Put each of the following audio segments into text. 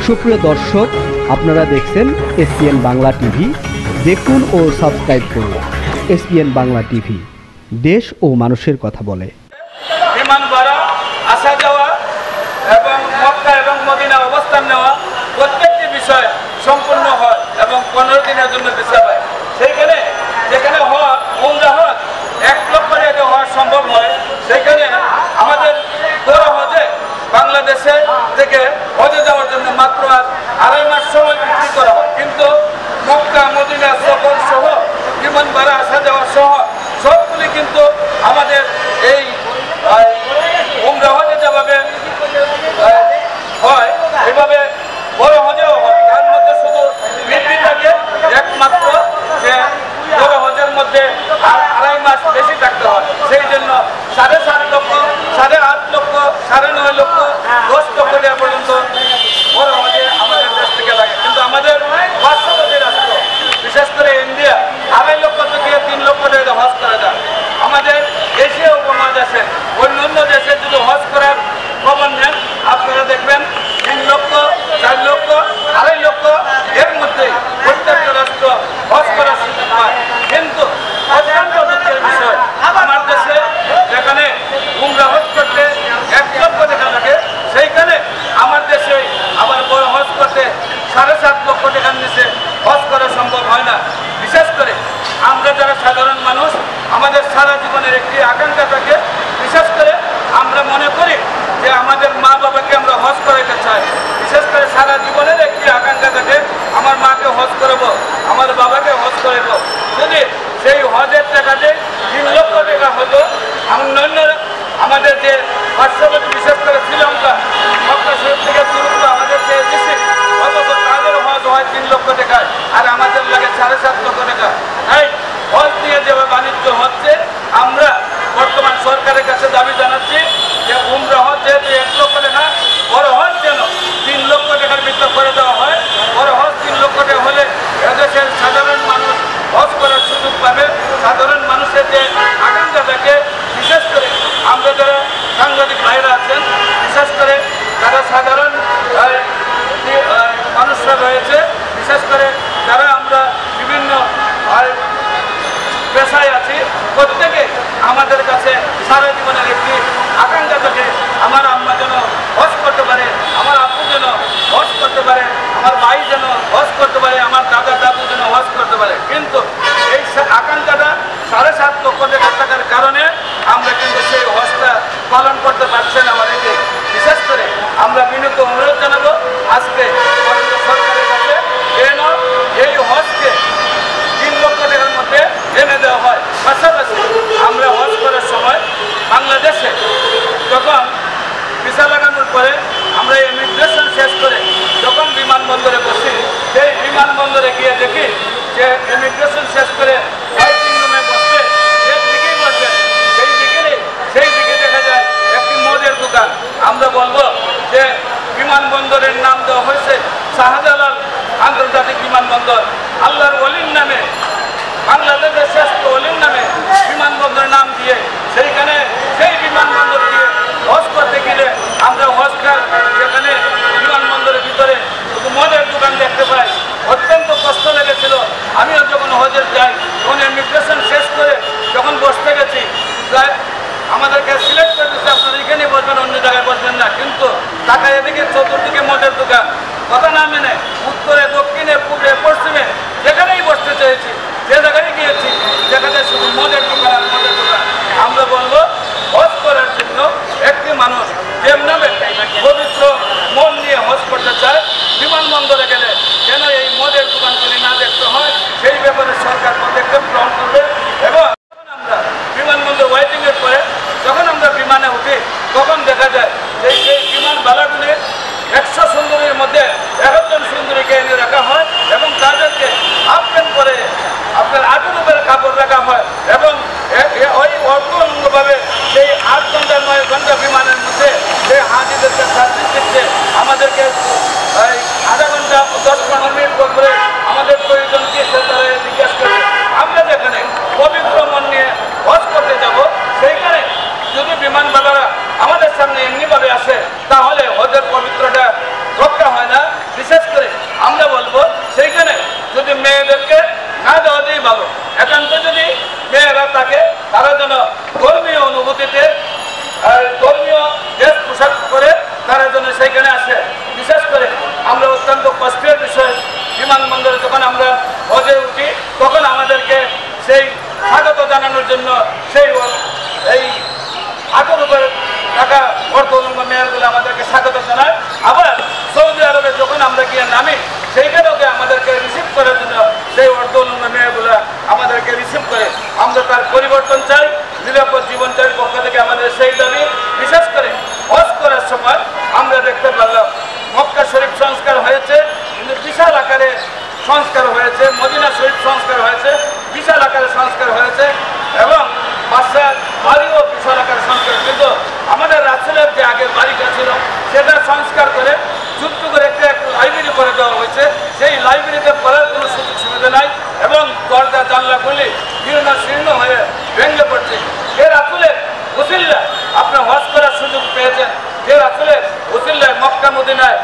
সুপ্রিয় দর্শক, আপনারা দেখছেন এসপিএন বাংলা টিভি। দেখুন ও সাবস্ক্রাইব করুন এসপিএন বাংলা টিভি, দেশ ও মানুষের কথা বলে। বিমান ভাড়া, আসা যাওয়া এবং মক্কা এবং মদিনা অবস্থান নেওয়া প্রত্যেকটি বিষয় সম্পূর্ণ হয় এবং 15 দিনের জন্য ভিসা পায়। সেইখানে যেখানে হওয়া উমরা হজ 1 লক্ষ টাকা হওয়া সম্ভব হয়, সেইখানে আমাদের বড় হজে বাংলাদেশে থেকে হজে যাওয়ার জন্য মাত্র 2.5 মাস সময় বৃদ্ধি করা হয়। কিন্তু মক্কা মদিনা সফর সহ বিমান ভাড়া আসা যাওয়া সহ সবগুলি কিন্তু আমাদের এই উমরা হজে যেভাবে হয় এভাবে বড় হজেও হয়। তার মধ্যে শুধু বৃদ্ধি থাকে একমাত্র যে বড় হজের মধ্যে 2.5 মাস বেশি থাকতে হয়। সেই জন্য 7.5 লক্ষ, 8.5 লক্ষ, 9.5 লক্ষ, 10 লক্ষ টাকা পর্যন্ত বড় হজে আমাদের দেশ থেকে লাগে। কিন্তু আমাদের পার্শ্ববর্তী রাষ্ট্র, বিশেষ করে ইন্ডিয়া, 2.5 লক্ষ থেকে 3 লক্ষ টাকা হজ করা যায়। আমাদের এশিয়া উপমহাদেশে অন্য দেশে যদি হজ করার খবর নেন, আপনারা দেখবেন 3 লক্ষ, 4 লক্ষ, 2.5 লক্ষ এর মধ্যে প্রত্যেকটা রাষ্ট্র হজ করার সুযোগ পায়। কিন্তু অত্যন্ত দুঃখের বিষয়, আমার দেশে যেখানে উমরা হজ করতে 1 লক্ষ টাকা লাগে, সেইখানে আমার দেশে আবার বড় হজ করতে 7.5 লক্ষ টাকার নিচে হজ করা সম্ভব হয় না। বিশেষ করে আমরা যারা সাধারণ মানুষ, আমাদের সারা জীবনের একটি আকাঙ্ক্ষা থাকে। বিশেষ করে আমরা মনে করি যে আমাদের মা বাবাকে আমরা হজ করাইতে চাই। বিশেষ করে সারা জীবনের একটি আকাঙ্ক্ষা থাকে, আমার মাকে হজ করাবো, আমার বাবাকে হজ করাব। যদি সেই হজের টাকাতে 3 লক্ষ টাকা হতো, অন্যান্য আমাদের যে পার্শ্ববর্তী বিশেষ করে শ্রীলঙ্কা, মক্কা শরীফ থেকে দূরত্ব আমাদের চেয়ে বেশি, অথচ তাদের হজ হয় 3 লক্ষ টাকায়, আর আমাদের লাগে 7.5 লক্ষ টাকা। তাই হজ নিয়ে যেভাবে বাণিজ্য হচ্ছে, আমরা বর্তমান সরকারের কাছে দাবি জানাচ্ছি যে উমরা হজ যেহেতু 1 লক্ষ টাকা, বড় হজ যেন 3 লক্ষ টাকার ভিতর করে দেওয়া হয়। বড় হজ 3 লক্ষ টাকা হলে এদেশের সাধারণ মানুষ হজ করার সুযোগ পাবে। সাধারণ মানুষের যে আকাঙ্ক্ষা থাকে, বিশেষ করে আমরা যারা সাংবাদিক ভাইরা আছেন, বিশেষ করে যারা সাধারণ মানুষরা রয়েছে, বিশেষ করে যারা আমরা বিভিন্ন পেশায় আছি, প্রত্যেকে আমাদের কাছে সারা জীবনের একটি আকাঙ্ক্ষা থাকে, আমার আম্মা যেন হজ করতে পারে, আমার আব্বু যেন হজ করতে পারে, আমার ভাই যেন হজ করতে পারে, আমার দাদা দাদু যেন হজ করতে পারে। কিন্তু এই আকাঙ্ক্ষাটা 7.5 লক্ষ টাকা থাকার কারণে আমরা কিন্তু সেই হজটা পালন করতে পারছি না অনেকে। বিশেষ করে আমরা বিনীত অনুরোধ জানাবো আজকে সরকারের কাছে যেন এই হজকে 3 লক্ষ টাকার মধ্যে এনে দেওয়া হয়। পাশাপাশি আমরা হজ করার সময় বাংলাদেশে যখন ভিসা লাগানোর পরে আমরা ইমিগ্রেশন শেষ করে যখন বিমানবন্দরে বসি, সেই বিমানবন্দরে গিয়ে দেখি যে ইমিগ্রেশন শেষ করে ওয়েটিং রুমে বসতে যে দিকেই বসবেন সেই দিকে দেখা যায় একটি মদের দোকান। আমরা বলবো যে বিমানবন্দরের নাম দেওয়া হয়েছে শাহজালাল আন্তর্জাতিক বিমানবন্দর। আল্লাহর ওলির নামে, বাংলাদেশের শ্রেষ্ঠ ওলির নামে বিমানবন্দরের নাম দিয়ে সেইখানে সেই বিমানবন্দর দিয়ে হজ করতে গেলে আমরা হজকার যেখানে বিমানবন্দরের ভিতরে শুধু মদের দোকান দেখতে পাই। অত্যন্ত কষ্ট লেগেছিল। আমিও যখন হজে যাই, তখন ইমিগ্রেশন শেষ করে যখন বসতে গেছি, আমাদেরকে সিলেক্ট করে দিচ্ছে আপনারা এখানে বসবেন, অন্য জায়গায় বসবেন না। কিন্তু টাকা এদিকে চতুর্দিকে মদের দোকান, কথা না মেনে উত্তরে দক্ষিণে পূর্বে পশ্চিমে যেখানেই বসতে চেয়েছি, যে জায়গায় গিয়েছি যেখানে শুধু মদের দোকান আর মদের দোকান। আমরা বলবো হজ করার জন্য একটি মানুষ যেমন পবিত্র মন নিয়ে হজ করতে চায়, বিমানবন্দরে গেলে যেন এই মদের দোকানগুলি না দেখতে হয়, সেই ব্যাপারে সরকার পদক্ষেপ গ্রহণ করবে। এবং আমরা বিমানবন্দর ওয়েটিংয়ের পরে যখন আমরা বিমানে উঠি, তখন দেখা যায় যে সেই বিমান বালাগুলি 100 সুন্দরীর মধ্যে 11 জন সুন্দরীকে এনে রাখা হয় এবং তাদেরকে হাফ প্যান্ট করে আপনার 8 রুমের কাপড় রাখা হয় এবং ওই অর্থভাবে সেই 8 ঘন্টা 9 ঘন্টা বিমানের মধ্যে সেই হাজিদেরকে সার্ভিস দিচ্ছে। আমাদেরকে আধা ঘন্টা 10-15 মিনিট করে আমাদের প্রয়োজন কি সেটা জিজ্ঞাসা করে। আমরা যেখানে পবিত্র মন নিয়ে হজ করতে যাব, সেইখানে যদি বিমানবালারা আমাদের সামনে এমনিভাবে আসে আসে তাহলে হজের পবিত্রতা রক্ষা হয় না। বিশেষ করে আমরা বলবো সেইখানে যদি মেয়েদেরকে না দেওয়াতেই ভালো, একান্ত যদি মেয়েরা থাকে তারা যেন ধর্মীয় অনুভূতিতে ধর্মীয় ড্রেস পোশাক করে তারা যেন সেইখানে আসে। বিশেষ করে আমরা অত্যন্ত কষ্টের বিষয়, বিমানবন্দরে যখন আমরা হজে উঠি তখন আমাদেরকে সেই স্বাগত জানানোর জন্য সেই এই 8,000 টাকা অর্থ মেয়রগুলো আমাদেরকে স্বাগত জানায়। আবার সৌদি আরবে যখন আমরা গিয়ে নামি সেইখানেও আমাদেরকে রিসিভ করার জন্য সেই অর্থ মেয়রগুলো আমাদেরকে রিসিভ করে। আমরা তার পরিবর্তন চাই, নিরাপদ জীবন চাই, পক্ষ থেকে আমাদের সেই দাবি। বিশেষ করে হজ করার সময় আমরা দেখতে পারলাম মক্কা শরীফ সংস্কার হয়েছে, কিন্তু বিশাল আকারে সংস্কার হয়েছে, মদিনা শরীফ সংস্কার হয়েছে, বিশাল আকারে সংস্কার হয়েছে, এবং বাদশার বাড়িও বিশাল আকারে সংস্কার। কিন্তু আমাদের রাসূলের যে আগের বাড়িটা ছিল সেটা সংস্কার করে যুক্ত করে একটা লাইব্রেরি করে দেওয়া হয়েছে। সেই লাইব্রেরিতে পড়ার কোনো সুযোগ সুবিধা নাই এবং দরজা জানলাগুলি জীর্ণ শীর্ণ হয়ে ভেঙে পড়ছে। যে রাসূলের উসিলায় আপনার হজ করার সুযোগ পেয়েছেন, যে রাসূলের উসিলায় মক্কা মদিনায়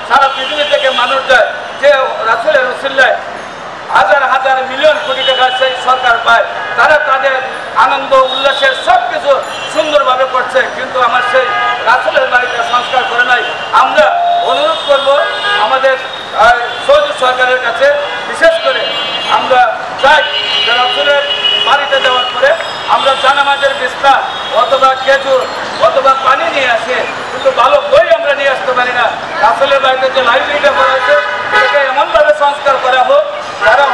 সারা পৃথিবী থেকে মানুষ যায়, যে রাসূলের উসিলায় হাজার হাজার মিলিয়ন কোটি টাকা সেই সরকার পায়, তারা তাদের আনন্দ উল্লাসের সব কিছু সুন্দরভাবে করছে, কিন্তু আমার সেই রাসূলের বাড়িটা সংস্কার করে নাই। আমরা অনুরোধ করব আমাদের সৌদি সরকারের কাছে, বিশেষ করে আমরা চাই যে রাসূলের বাড়িতে যাওয়ার পরে আমরা জানামাজের বিছনা অথবা খেজুর অথবা পানি নিয়ে আসি, কিন্তু ভালো বই আমরা নিয়ে আসতে পারি না। রাসূলের বাড়িতে যে লাইব্রেরিটা করা হয়েছে এটাকে এমনভাবে সংস্কার করা হোক, যারা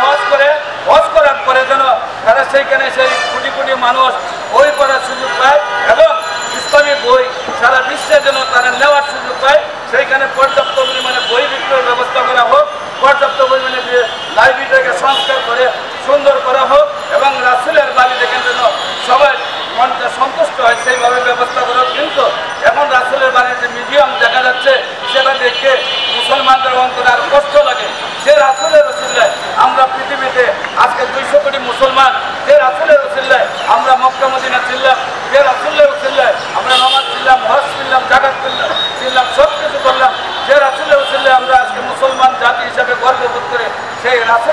হজ করার পরে যেন তারা সেইখানে সেই কোটি কোটি মানুষ বই পড়ার সুযোগ পায় এবং ইসলামী বই সারা বিশ্বে যেন তারা নেওয়ার সুযোগ পায়। সেইখানে পর্যাপ্ত পরিমাণে বই বিক্রয়ের ব্যবস্থা করা হোক, পর্যাপ্ত পরিমাণে লাইব্রেরিটাকে সংস্কার করে সুন্দর করা হোক এবং রাসূলের বাড়ি দেখে যেন সবাই মনটা সন্তুষ্ট হয় সেইভাবে ব্যবস্থা করা। কিন্তু এখন রাসূলের বাড়িতে মিউজিয়াম দেখা যাচ্ছে, সেটা দেখে মুসলমানদের অন্তরে আরো কষ্ট লাগে। যে রাসূলের উসিলায় আমরা পৃথিবীতে আজকে 200 কোটি মুসলমান, যে রাসূলের উসিলায় আমরা মক্কা মদিনা ছিলাম, যে রাসূলের উসিলায় আমরা নামাজ ছিলাম, হজ ছিলাম, যাকাত ছিলাম, সব কিছু করলাম, যে রাসূলের উসিলায় আমরা আজকে মুসলমান জাতি হিসাবে গর্ববোধ করে সেই রাসূল